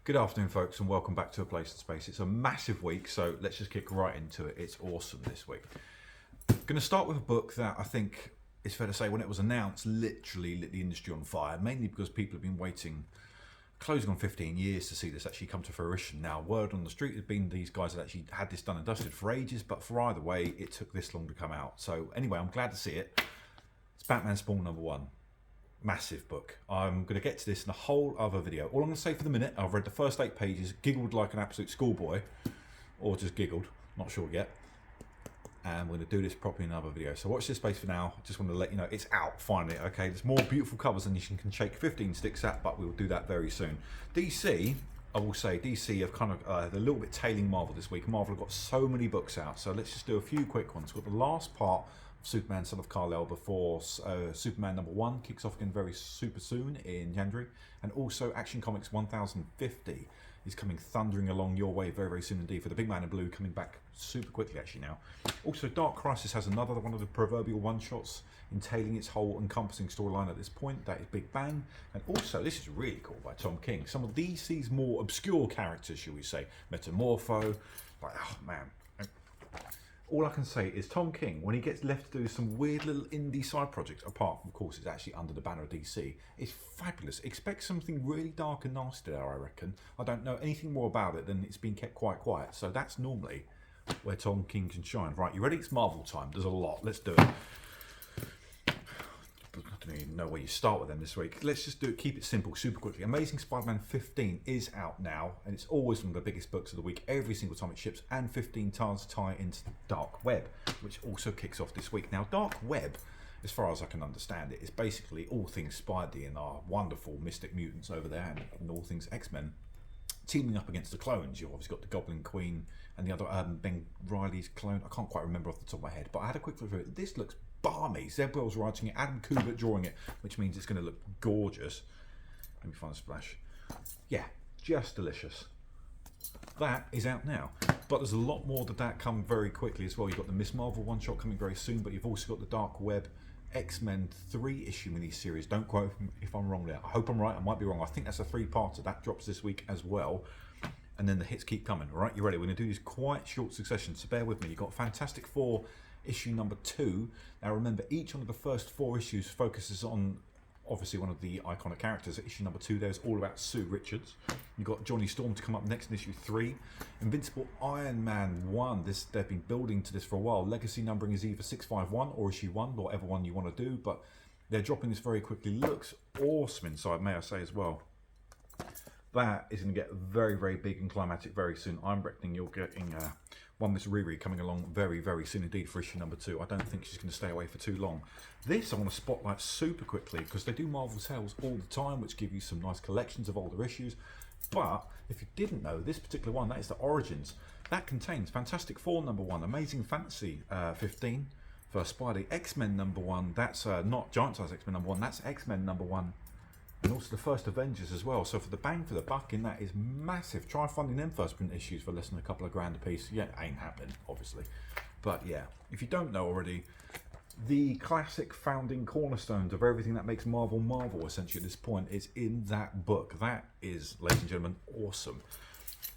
Good afternoon, folks, and welcome back to A Place in Space. It's a massive week, so let's just kick right into it. It's awesome this week. Going to start with a book that I think it's fair to say, when it was announced, literally lit the industry on fire, mainly because people have been waiting, closing on 15 years to see this actually come to fruition. Now, word on the street has been these guys had actually had this done and dusted for ages, but for either way, it took this long to come out. So anyway, I'm glad to see it. It's Batman Spawn #1. Massive book. I'm going to get to this in a whole other video. All I'm going to say for the minute, I've read the first 8 pages, giggled like an absolute schoolboy, or just giggled, not sure yet. And we're going to do this properly in another video. So watch this space for now. Just want to let you know it's out finally. Okay, there's more beautiful covers than you can shake 15 sticks at, but we'll do that very soon. DC, I will say, DC have kind of they're a little bit tailing Marvel this week. Marvel have got so many books out, so let's just do a few quick ones. We've got the last part of Superman, Son of Kal-El, before Superman #1 kicks off again very super soon in January, and also Action Comics 1050 is coming thundering along your way very, very soon indeed, for the big man in blue, coming back super quickly actually now. Also, Dark Crisis has another one of the proverbial one-shots entailing its whole encompassing storyline at this point. That is Big Bang. And also, this is really cool, by Tom King. Some of DC's more obscure characters, shall we say, Metamorpho, like, oh man. All I can say is Tom King, when he gets left to do some weird little indie side projects, apart from, of course, it's actually under the banner of DC, is fabulous. Expect something really dark and nasty there, I reckon. I don't know anything more about it than it's been kept quite quiet. So that's normally where Tom King can shine. Right, you ready? It's Marvel time. There's a lot. Let's do it. I don't even know where you start with them this week. Let's just do it, keep it simple, super quickly. Amazing Spider-Man 15 is out now, and it's always one of the biggest books of the week every single time it ships, and 15 times tie into the Dark Web, which also kicks off this week. Now, Dark Web, as far as I can understand it, is basically all things Spidey and our wonderful mystic mutants over there, and all things X-Men teaming up against the clones. You've obviously got the Goblin Queen and the other Ben Reilly's clone. I can't quite remember off the top of my head, but I had a quick look through it. This looks balmy. Zeb Wells writing it, Adam Kubert drawing it, which means it's going to look gorgeous. Let me find a splash. Yeah, just delicious. That is out now, but there's a lot more to that come very quickly as well. You've got the Miss Marvel one-shot coming very soon, but you've also got the Dark Web X-Men 3-issue mini-series. Don't quote me if I'm wrong there. I hope I'm right. I might be wrong. I think that's a 3-parter. That drops this week as well. And then the hits keep coming. All right, you ready? We're going to do these quite short succession, so bear with me. You've got Fantastic Four issue #2. Now remember, each one of the first 4 issues focuses on obviously one of the iconic characters. Issue #2 there is all about Sue Richards. You've got Johnny Storm to come up next in issue 3. Invincible Iron Man 1. They've been building to this for a while. Legacy numbering is either 651 or issue 1, whatever one you want to do, but they're dropping this very quickly. Looks awesome inside, may I say as well. That is going to get very, very big and climatic very soon. I'm reckoning you're getting one Miss Riri coming along very, very soon indeed for issue #2. I don't think she's going to stay away for too long. This I want to spotlight super quickly because they do Marvel sales all the time, which give you some nice collections of older issues. But if you didn't know, this particular one, that is the Origins. That contains Fantastic Four #1, Amazing Fantasy 15 for Spidey, X-Men #1. That's not Giant Size X-Men #1. That's X-Men #1. And also the first Avengers as well. So for the bang for the buck in that is massive. Try finding them first print issues for less than a couple of grand a piece. Yeah, ain't happening, obviously. But yeah, if you don't know already, the classic founding cornerstones of everything that makes Marvel Marvel essentially at this point is in that book. That is, ladies and gentlemen, awesome.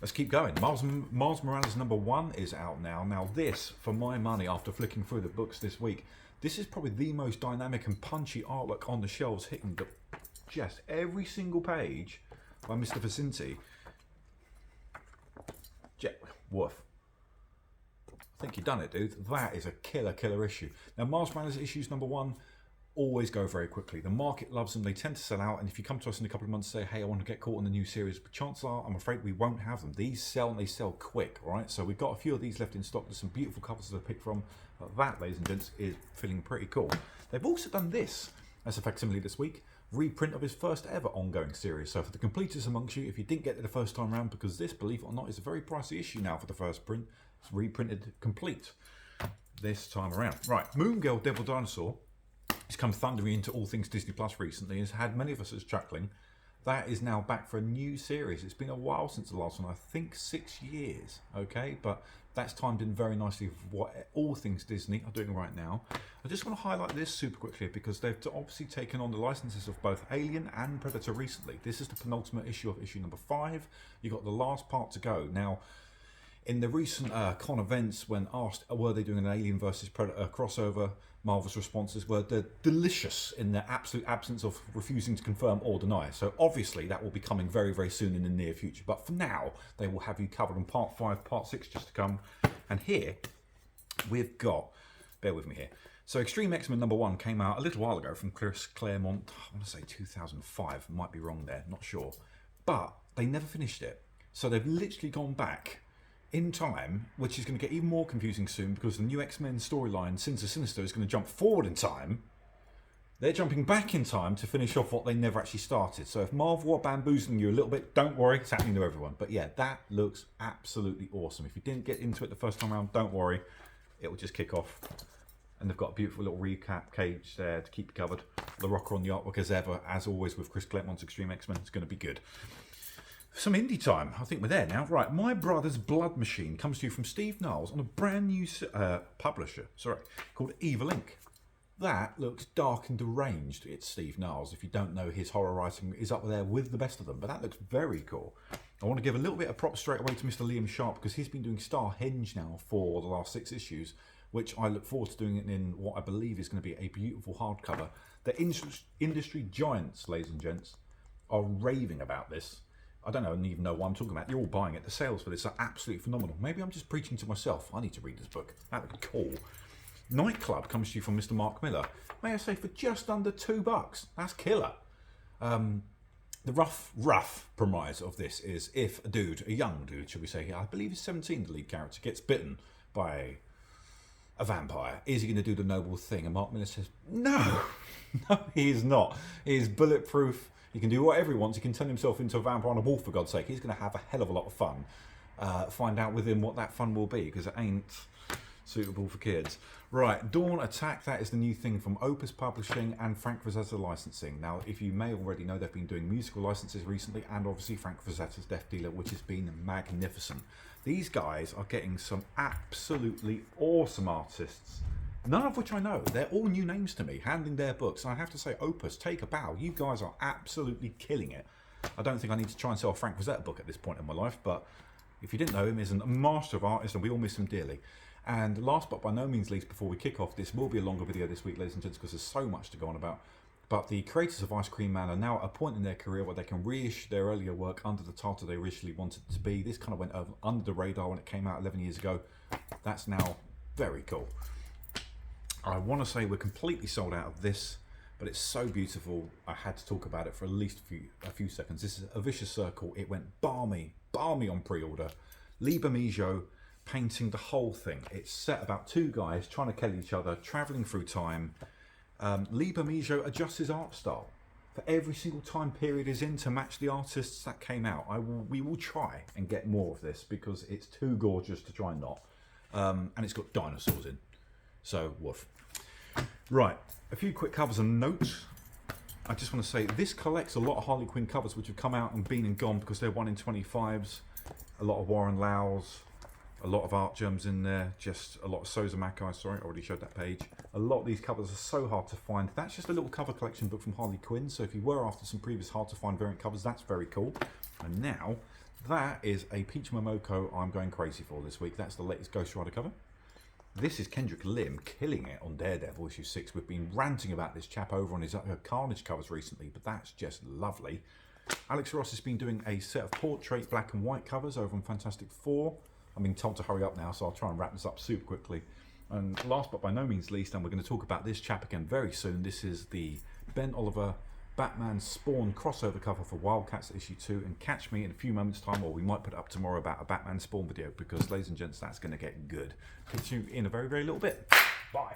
Let's keep going. Miles Morales #1 is out now. Now this, for my money, after flicking through the books this week, this is probably the most dynamic and punchy artwork on the shelves, hitting the just every single page by Mr. Vicinti. Woof. I think you've done it, dude. That is a killer issue. Now, Miles Morales issues #1 always go very quickly. The market loves them. They tend to sell out. And if you come to us in a couple of months and say, hey, I want to get caught in the new series, but chances are, I'm afraid we won't have them. These sell and they sell quick, right? So we've got a few of these left in stock. There's some beautiful covers to pick from. But that, ladies and gents, is feeling pretty cool. They've also done this as a facsimile this week. Reprint of his first ever ongoing series. So for the completers amongst you, if you didn't get it the first time around, because this, believe it or not, is a very pricey issue now for the first print, it's reprinted complete this time around. Right, Moon Girl Devil Dinosaur has come thundering into all things Disney Plus recently and has had many of us as chuckling. That is now back for a new series. It's been a while since the last one, I think 6 years, okay? But that's timed in very nicely with what all things Disney are doing right now. I just want to highlight this super quickly because they've obviously taken on the licenses of both Alien and Predator recently. This is the penultimate issue of issue number 5. You've got the last part to go. Now, in the recent con events, when asked were they doing an Alien versus Predator crossover, Marvel's responses were they're delicious in their absolute absence of refusing to confirm or deny. So obviously that will be coming very, very soon in the near future. But for now, they will have you covered on part 5, part 6 just to come. And here we've got, bear with me here. So X-Treme X-men #1 came out a little while ago from Chris Claremont. I want to say 2005, might be wrong there, not sure. But they never finished it. So they've literally gone back in time, which is going to get even more confusing soon because the new X-Men storyline, Sins of Sinister, is going to jump forward in time. They're jumping back in time to finish off what they never actually started. So if Marvel are bamboozling you a little bit, don't worry, it's happening to everyone. But yeah, that looks absolutely awesome. If you didn't get into it the first time around, don't worry, it will just kick off. And they've got a beautiful little recap page there to keep you covered. The rocker on the artwork as ever, as always with Chris Claremont's X-Treme X-Men. It's going to be good. Some indie time. I think we're there now. Right, My Brother's Blood Machine comes to you from Steve Niles on a brand new publisher, called Evil Inc. That looks dark and deranged. It's Steve Niles. If you don't know, his horror writing is up there with the best of them, but that looks very cool. I want to give a little bit of props straight away to Mr. Liam Sharp because he's been doing Star-Henge now for the last 6 issues, which I look forward to doing it in what I believe is going to be a beautiful hardcover. The industry giants, ladies and gents, are raving about this. I don't even know what I'm talking about. You're all buying it. The sales for this are absolutely phenomenal. Maybe I'm just preaching to myself. I need to read this book. That would be cool. Nightclub comes to you from Mr. Mark Miller. May I say for just under $2. That's killer. The rough premise of this is if a young dude, should we say, I believe he's 17, the lead character, gets bitten by a vampire, is he going to do the noble thing? And Mark Miller says, no, he is not. He is bulletproof. He can do whatever he wants. He can turn himself into a vampire and a wolf, for God's sake. He's going to have a hell of a lot of fun. Find out with him what that fun will be, because it ain't suitable for kids. Right, Dawn Attack, that is the new thing from Opus Publishing and Frank Frazetta Licensing. Now, if you may already know, they've been doing musical licenses recently, and obviously Frank Frazetta's Death Dealer, which has been magnificent. These guys are getting some absolutely awesome artists, none of which I know. They're all new names to me, handling their books. And I have to say, Opus, take a bow. You guys are absolutely killing it. I don't think I need to try and sell a Frank Frazetta book at this point in my life, but if you didn't know him, he's a master of artists, and we all miss him dearly. And last but by no means least, before we kick off, this will be a longer video this week, ladies and gents, because there's so much to go on about. But the creators of Ice-Cream Man are now at a point in their career where they can reissue their earlier work under the title they originally wanted it to be. This kind of went under the radar when it came out 11 years ago. That's now very cool. I want to say we're completely sold out of this, but it's so beautiful. I had to talk about it for at least a few seconds. This is A Vicious Circle. It went balmy on pre-order. Liber Mijo painting the whole thing. It's set about 2 guys trying to kill each other, travelling through time. Liber Mijo adjusts his art style for every single time period is in to match the artists that came out. We will try and get more of this because it's too gorgeous to try and not. And it's got dinosaurs in. So, woof. Right, a few quick covers and notes. I just want to say, this collects a lot of Harley Quinn covers which have come out and been and gone because they're 1 in 25s. A lot of Warren Laus, a lot of Art Germs in there, just a lot of Souza Mackay, sorry, I already showed that page. A lot of these covers are so hard to find. That's just a little cover collection book from Harley Quinn, so if you were after some previous hard to find variant covers, that's very cool. And now, that is a Peach Momoko I'm going crazy for this week. That's the latest Ghost Rider cover. This is Kendrick Lim killing it on Daredevil issue 6. We've been ranting about this chap over on his Carnage covers recently, but that's just lovely. Alex Ross has been doing a set of portrait black and white covers over on Fantastic Four. I'm being told to hurry up now, so I'll try and wrap this up super quickly. And last but by no means least, and we're going to talk about this chap again very soon, this is the Ben Oliver Batman Spawn crossover cover for Wildcats issue 2, and catch me in a few moments time, or we might put it up tomorrow, about a Batman Spawn video, because ladies and gents, that's going to get good. Catch you in a very, very little bit. Bye.